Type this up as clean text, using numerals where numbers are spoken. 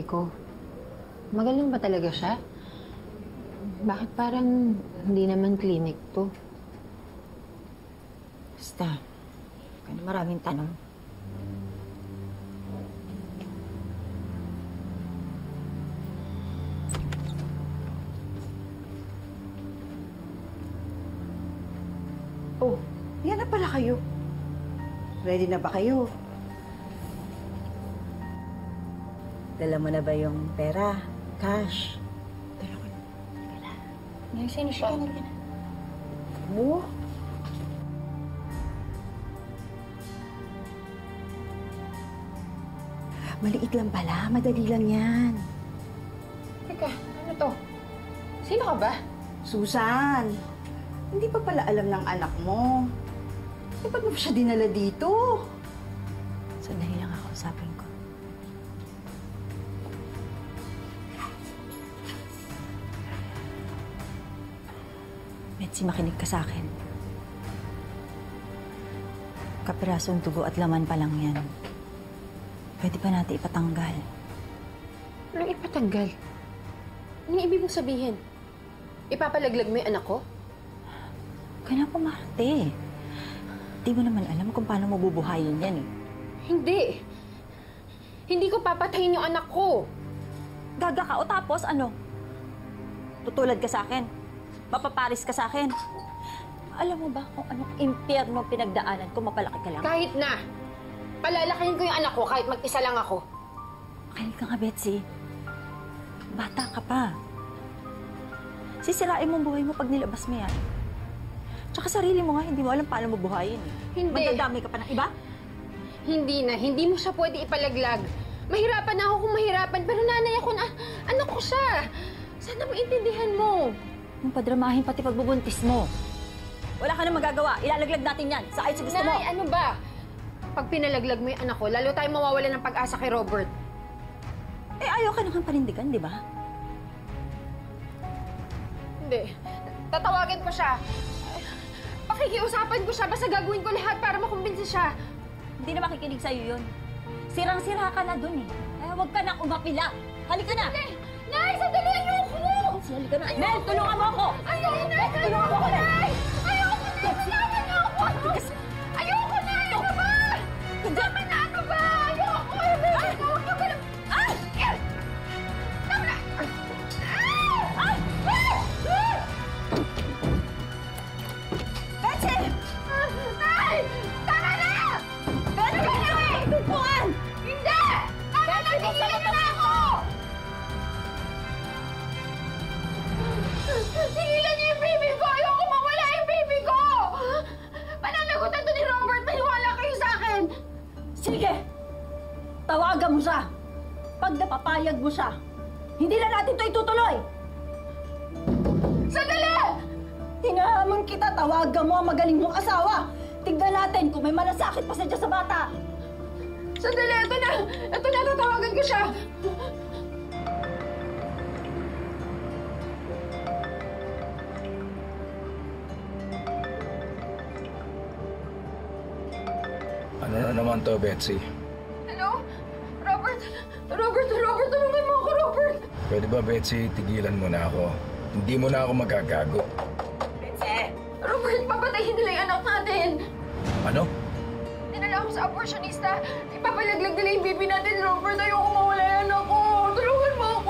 baby ko. Magaling ba talaga siya? Bakit parang hindi naman clinic to? Basta, huwag ka na maraming tanong. Oh, yan na pala kayo. Ready na ba kayo? Dala mo na ba yung pera? Cash? Dala ko na. Wala. Ngayon, sino siya? Mo? Maliit lang pala. Madali lang yan. Teka, ano to? Sino ka ba? Susan, hindi pa pala alam ng anak mo. Eh, ba't mo siya dinala dito? Sandali lang ako, usapin ko. Betsy, makinig ka sa akin. Kapirasong dugo at laman pa lang yan. Pwede pa natin ipatanggal. Anong ipatanggal? Anong ibig mong sabihin? Ipapalaglag mo yung anak ko? Kaya na pumarte. Di mo naman alam kung paano mo bubuhayin yan eh. Hindi. Hindi ko papatayin yung anak ko. Gaga ka o tapos ano? Tutulad ka sa akin? Mapaparis ka sa akin? Alam mo ba kung anong impyerno pinagdaanan ko mapalaki ka lang? Kahit na. Palalakihin ko yung anak ko kahit mag-isa lang ako. Makinig ka nga, Betsy. Bata ka pa. Sisirain mo ang buhay mo pag nilabas mo yan. Tsaka sarili mo nga, hindi mo alam paano mo buhayin eh. Hindi. Magdadamay ka pa ng iba? Hindi na. Hindi mo siya pwede ipalaglag. Mahirapan na ako kung mahirapan, pero nanay ako na anak ko siya. Sana maintindihan mo. Yung padramahin pati pagbubuntis mo. Wala ka na magagawa. Ilalaglag natin yan. Sa kahit sa gusto mo. Nay, ano ba? Pag pinalaglag mo yung anak ko, lalo tayo mawawala ng pag-asa kay Robert. Eh, ayaw ka naman panindigan, di ba? Hindi. Tatawagin ko siya. Pakikiusapan ko siya. Basta gagawin ko lahat para makumbinsi siya. Hindi na makikinig sa'yo yun. Sirang-sira ka na dun eh. Kaya huwag ka nang umapila. Halika na! Nay! Nay! Sandali! Ayoko! Halika na. Mel, tulungan mo ako! Ayoko, Nay! Tulungan mo ako, Nay! Ayoko, Nay! Tama na ako! Ayoko, Nay! Ano ba? Tama na! Ano ba? Ayoko! Ayoko! Huwag ka pala... Ay! Tama na! Ay! Ay! Betsy! Nay! Tama na! Betsy! Nay! Tupuan! Hindi! Tama na! Tigilan mo na ako! Tigilan niyo yung baby ko! Ayoko mawala yung baby ko! Pananagutan to ni Robert! Maniwala kayo sa akin! Sige! Tawagan mo siya! Pag napapayag mo siya, hindi na natin ito itutuloy! Sandali! Tinahamon kita, tawagan mo ang magaling mong asawa! Tignan natin kung may malasakit pa siya sa bata! Sandali! Ito na! Ito na! Tatawagan ko siya! Ano na naman to, Betsy? Hello? Robert! Robert! Robert! Tulungan mo ako, Robert! Pwede ba, Betsy, tigilan mo na ako? Hindi mo na ako magagago. Betsy! Robert, papatayin nila yung anak natin! Ano? Dinala ako sa abortionista. Ipapalaglag nila yung baby natin, Robert. Ayoko mawala yung anak ko. Tulungan mo ako!